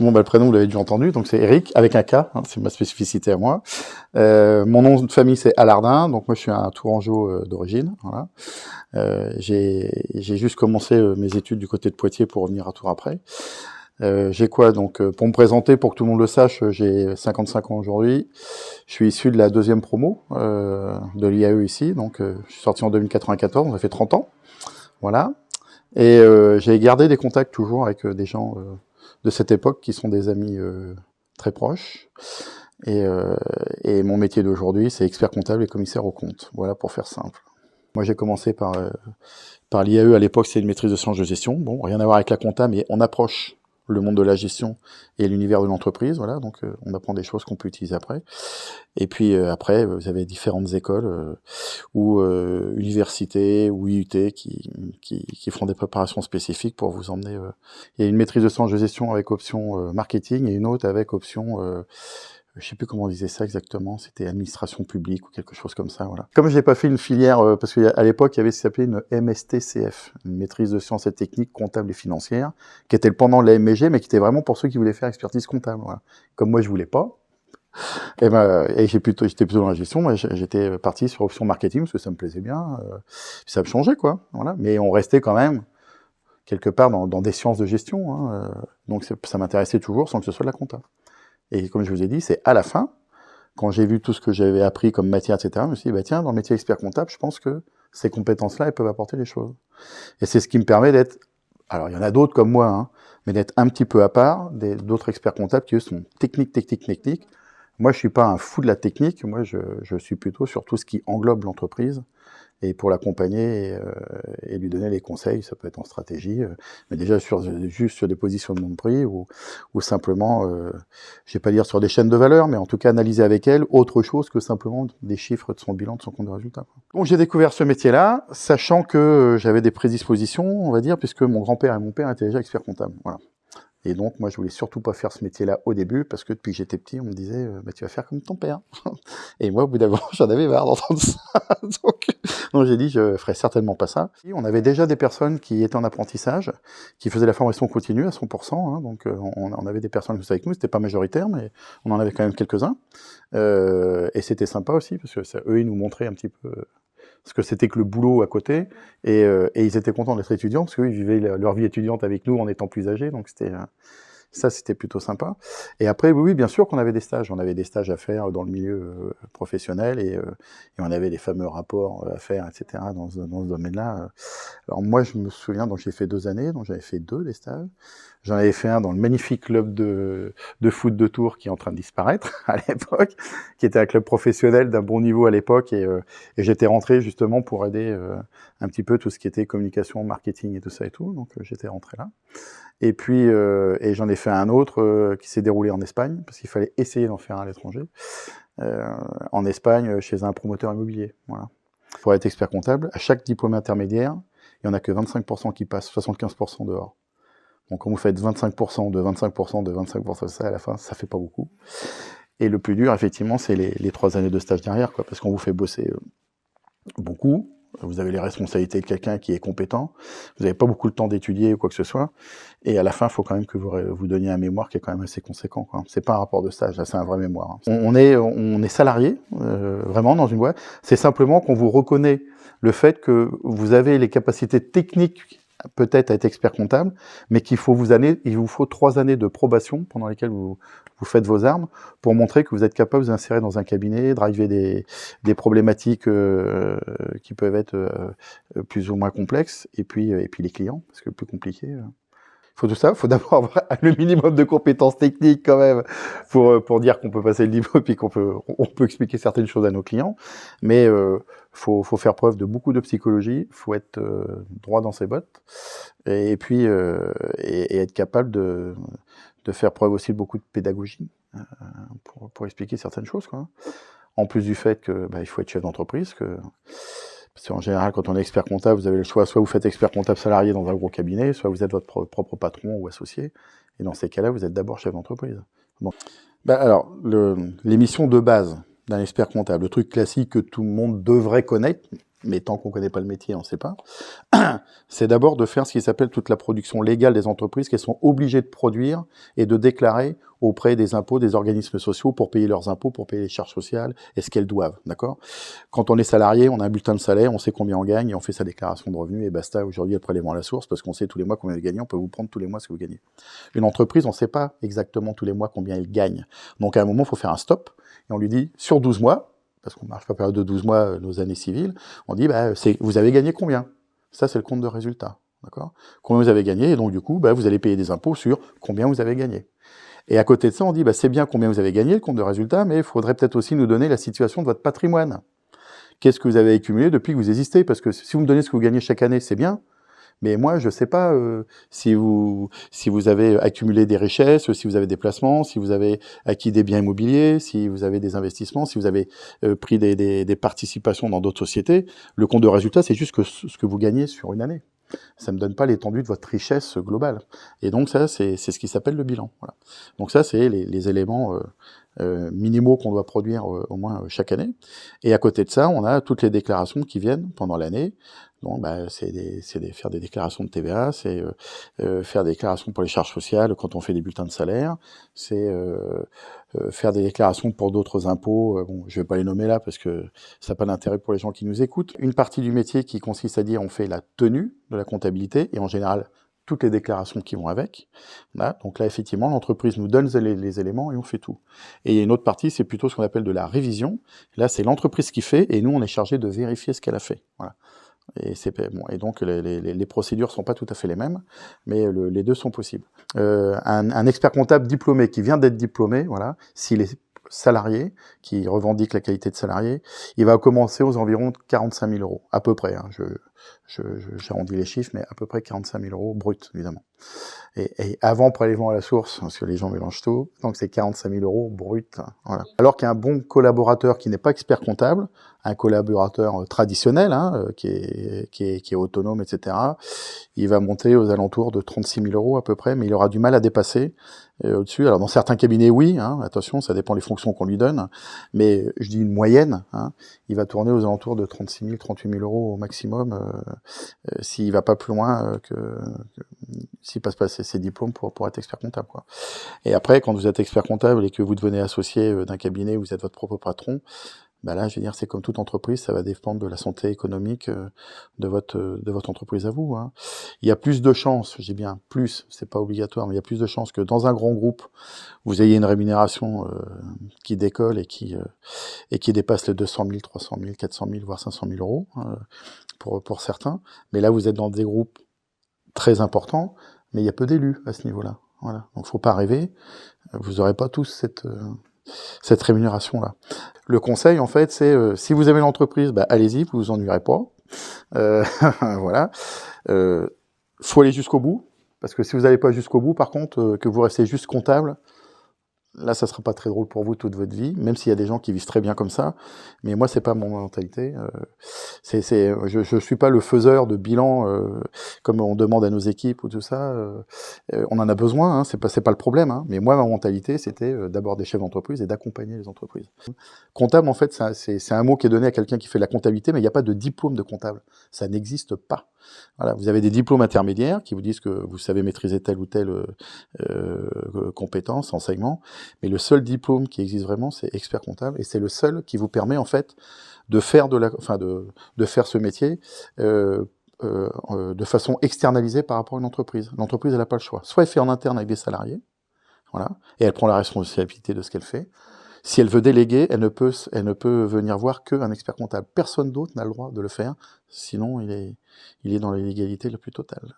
Bon, bah, le prénom, vous l'avez déjà entendu, donc c'est Eric, avec un K, hein, c'est ma spécificité à moi. Mon nom de famille, c'est Alardin, donc moi je suis un Tourangeau d'origine. Voilà. J'ai juste commencé mes études du côté de Poitiers pour revenir à Tours après. J'ai quoi donc pour me présenter, pour que tout le monde le sache, j'ai 55 ans aujourd'hui. Je suis issu de la deuxième promo de l'IAE ici, donc je suis sorti en 2094, ça fait 30 ans. Voilà. Et j'ai gardé des contacts toujours avec des gens de cette époque qui sont des amis très proches. Et mon métier d'aujourd'hui, c'est expert comptable et commissaire aux comptes. Voilà, pour faire simple. Moi, j'ai commencé par l'IAE. À l'époque, c'est une maîtrise de sciences de gestion. Bon, rien à voir avec la compta, mais on approche le monde de la gestion et l'univers de l'entreprise. Voilà, donc on apprend des choses qu'on peut utiliser après. Et puis après, vous avez différentes écoles ou universités ou IUT qui font des préparations spécifiques pour vous emmener. Il y a une maîtrise de sciences de gestion avec option marketing et une autre avec option je sais plus comment on disait ça exactement, c'était administration publique ou quelque chose comme ça, voilà. Comme j'ai pas fait une filière, parce qu'à l'époque, il y avait ce qui s'appelait une MSTCF, une maîtrise de sciences et techniques comptables et financières, qui était le pendant de la MSG, mais qui était vraiment pour ceux qui voulaient faire expertise comptable, voilà. Comme moi, je voulais pas. Et j'étais plutôt dans la gestion, moi, j'étais parti sur option marketing, parce que ça me plaisait bien, ça me changeait, quoi, voilà. Mais on restait quand même, quelque part, dans des sciences de gestion, hein, donc ça m'intéressait toujours, sans que ce soit de la compta. Et comme je vous ai dit, c'est à la fin, quand j'ai vu tout ce que j'avais appris comme matière, etc., je me suis dit, bah tiens, dans le métier expert comptable, je pense que ces compétences-là, elles peuvent apporter des choses. Et c'est ce qui me permet d'être, alors il y en a d'autres comme moi, hein, mais d'être un petit peu à part d'autres experts comptables qui, eux, sont techniques. Moi, je suis pas un fou de la technique, moi, je suis plutôt sur tout ce qui englobe l'entreprise, et pour l'accompagner et lui donner les conseils, ça peut être en stratégie, mais déjà juste sur des positionnements de prix ou simplement, je vais pas dire sur des chaînes de valeur, mais en tout cas analyser avec elle autre chose que simplement des chiffres de son bilan, de son compte de résultat. Donc j'ai découvert ce métier-là, sachant que j'avais des prédispositions, on va dire, puisque mon grand-père et mon père étaient déjà experts comptables. Voilà. Et donc, moi, je voulais surtout pas faire ce métier-là au début, parce que depuis que j'étais petit, on me disait, bah, tu vas faire comme ton père. Et moi, au bout d'un moment, j'en avais marre d'entendre ça. Donc j'ai dit, je ferais certainement pas ça. Et on avait déjà des personnes qui étaient en apprentissage, qui faisaient la formation continue à 100%. Hein, donc, on avait des personnes qui étaient avec nous, c'était pas majoritaire, mais on en avait quand même quelques-uns. Et c'était sympa aussi, parce que eux, ils nous montraient un petit peu ce que c'était que le boulot à côté, et ils étaient contents d'être étudiants, parce qu'eux, ils vivaient leur vie étudiante avec nous en étant plus âgés, donc c'était plutôt sympa. Et après, oui, bien sûr qu'on avait des stages. On avait des stages à faire dans le milieu professionnel, et on avait les fameux rapports à faire, etc., dans ce domaine-là. Alors moi, je me souviens, donc j'ai fait 2 années, donc j'avais fait 2 des stages. J'en avais fait un dans le magnifique club de foot de Tours qui est en train de disparaître à l'époque, qui était un club professionnel d'un bon niveau à l'époque, et j'étais rentré justement pour aider un petit peu tout ce qui était communication, marketing et tout ça et tout, donc j'étais rentré là. Et puis et j'en ai fait un autre qui s'est déroulé en Espagne, parce qu'il fallait essayer d'en faire un à l'étranger, en Espagne chez un promoteur immobilier. Voilà. Pour être expert comptable, à chaque diplôme intermédiaire, il n'y en a que 25% qui passent, 75% dehors. Donc quand vous faites 25% de 25% de 25% de ça, à la fin, ça fait pas beaucoup. Et le plus dur, effectivement, c'est les 3 années de stage derrière, quoi, parce qu'on vous fait bosser beaucoup. Vous avez les responsabilités de quelqu'un qui est compétent. Vous n'avez pas beaucoup le temps d'étudier ou quoi que ce soit. Et à la fin, il faut quand même que vous donniez un mémoire qui est quand même assez conséquent, quoi. C'est pas un rapport de stage, là, c'est un vrai mémoire. Hein. On est salarié, vraiment, dans une boîte. C'est simplement qu'on vous reconnaît le fait que vous avez les capacités techniques peut-être à être expert comptable, mais il vous faut 3 années de probation pendant lesquelles vous faites vos armes pour montrer que vous êtes capable de vous insérer dans un cabinet, driver des problématiques qui peuvent être plus ou moins complexes, et puis les clients, parce que le plus compliqué. Faut tout ça, faut d'abord avoir le minimum de compétences techniques quand même pour dire qu'on peut passer le niveau, et puis on peut expliquer certaines choses à nos clients, mais faut faire preuve de beaucoup de psychologie, faut être droit dans ses bottes, et puis et être capable de faire preuve aussi de beaucoup de pédagogie pour expliquer certaines choses, quoi. En plus du fait que il faut être chef d'entreprise, parce qu'en général, quand on est expert comptable, vous avez le choix, soit vous faites expert comptable salarié dans un gros cabinet, soit vous êtes votre propre patron ou associé, et dans ces cas-là, vous êtes d'abord chef d'entreprise. Bon. Alors, les missions de base d'un expert comptable, le truc classique que tout le monde devrait connaître, mais tant qu'on ne connaît pas le métier, on ne sait pas, c'est d'abord de faire ce qui s'appelle toute la production légale des entreprises qu'elles sont obligées de produire et de déclarer auprès des impôts, des organismes sociaux pour payer leurs impôts, pour payer les charges sociales et ce qu'elles doivent, d'accord? Quand on est salarié, on a un bulletin de salaire, on sait combien on gagne et on fait sa déclaration de revenus et basta, aujourd'hui, le prélèvement à la source, parce qu'on sait tous les mois combien vous gagnez, on peut vous prendre tous les mois ce que vous gagnez. Une entreprise, on ne sait pas exactement tous les mois combien elle gagne. Donc à un moment, il faut faire un stop et on lui dit, sur 12 mois, parce qu'on ne marche pas période de 12 mois, nos années civiles, on dit, vous avez gagné combien? Ça, c'est le compte de résultat, d'accord? Combien vous avez gagné, et donc du coup, vous allez payer des impôts sur combien vous avez gagné. Et à côté de ça, on dit, c'est bien combien vous avez gagné, le compte de résultat, mais il faudrait peut-être aussi nous donner la situation de votre patrimoine. Qu'est-ce que vous avez accumulé depuis que vous existez? Parce que si vous me donnez ce que vous gagnez chaque année, c'est bien, mais moi, je ne sais pas si vous avez accumulé des richesses, si vous avez des placements, si vous avez acquis des biens immobiliers, si vous avez des investissements, si vous avez pris des participations dans d'autres sociétés. Le compte de résultat, c'est juste ce que vous gagnez sur une année. Ça ne me donne pas l'étendue de votre richesse globale. Et donc ça, c'est ce qui s'appelle le bilan. Voilà. Donc ça, c'est les éléments minimaux qu'on doit produire au moins chaque année. Et à côté de ça, on a toutes les déclarations qui viennent pendant l'année. Donc, c'est faire des déclarations de TVA, c'est faire des déclarations pour les charges sociales quand on fait des bulletins de salaire, c'est faire des déclarations pour d'autres impôts. Bon, je vais pas les nommer là parce que ça n'a pas d'intérêt pour les gens qui nous écoutent. Une partie du métier qui consiste à dire on fait la tenue de la comptabilité et en général toutes les déclarations qui vont avec. Voilà. Donc là, effectivement, l'entreprise nous donne les éléments et on fait tout. Et il y a une autre partie, c'est plutôt ce qu'on appelle de la révision. Là, c'est l'entreprise qui fait et nous, on est chargé de vérifier ce qu'elle a fait. Voilà. Et donc les procédures sont pas tout à fait les mêmes, mais les deux sont possibles. Un expert comptable diplômé qui vient d'être diplômé, voilà, s'il est salarié, qui revendique la qualité de salarié, il va commencer aux environs de 45 000 euros, à peu près. Hein, j'arrondis les chiffres, mais à peu près 45 000 euros bruts, évidemment. Et avant prélèvement à la source, parce que les gens mélangent tout, donc c'est 45 000 euros bruts. Voilà. Alors qu'un bon collaborateur qui n'est pas expert comptable, un collaborateur traditionnel, qui est autonome, etc., il va monter aux alentours de 36 000 euros à peu près, mais il aura du mal à dépasser au-dessus. Alors dans certains cabinets, oui, attention, ça dépend des fonctions qu'on lui donne, mais je dis une moyenne, il va tourner aux alentours de 36 000, 38 000 euros au maximum, s'il va pas plus loin s'il passe pas ses diplômes pour être expert comptable, quoi. Et après, quand vous êtes expert comptable et que vous devenez associé d'un cabinet, vous êtes votre propre patron, là, je veux dire, c'est comme toute entreprise, ça va dépendre de la santé économique de votre entreprise à vous. Il y a plus de chances, je dis bien plus, c'est pas obligatoire, mais il y a plus de chances que dans un grand groupe, vous ayez une rémunération qui décolle et qui dépasse les 200 000, 300 000, 400 000, voire 500 000 euros pour certains. Mais là, vous êtes dans des groupes très importants, mais il y a peu d'élus à ce niveau-là. Voilà. Donc, faut pas rêver. Vous n'aurez pas tous cette rémunération-là. Le conseil, en fait, c'est si vous aimez l'entreprise, allez-y, vous vous ennuierez pas. Voilà. Faut aller jusqu'au bout, parce que si vous n'allez pas jusqu'au bout, par contre, que vous restez juste comptable, là, ça sera pas très drôle pour vous toute votre vie, même s'il y a des gens qui vivent très bien comme ça. Mais moi, c'est pas mon mentalité. Je suis pas le faiseur de bilan comme on demande à nos équipes ou tout ça. On en a besoin, c'est pas le problème. Mais moi, ma mentalité, c'était d'abord des chefs d'entreprise et d'accompagner les entreprises. Comptable, en fait, c'est un mot qui est donné à quelqu'un qui fait de la comptabilité, mais il n'y a pas de diplôme de comptable. Ça n'existe pas. Voilà, vous avez des diplômes intermédiaires qui vous disent que vous savez maîtriser telle ou telle compétence, enseignement, mais le seul diplôme qui existe vraiment, c'est expert comptable, et c'est le seul qui vous permet en fait de faire de faire ce métier de façon externalisée par rapport à une entreprise. L'entreprise, elle n'a pas le choix. Soit elle fait en interne avec des salariés, voilà, et elle prend la responsabilité de ce qu'elle fait. Si elle veut déléguer, elle ne peut venir voir qu'un expert comptable. Personne d'autre n'a le droit de le faire, sinon il est dans l'illégalité la plus totale.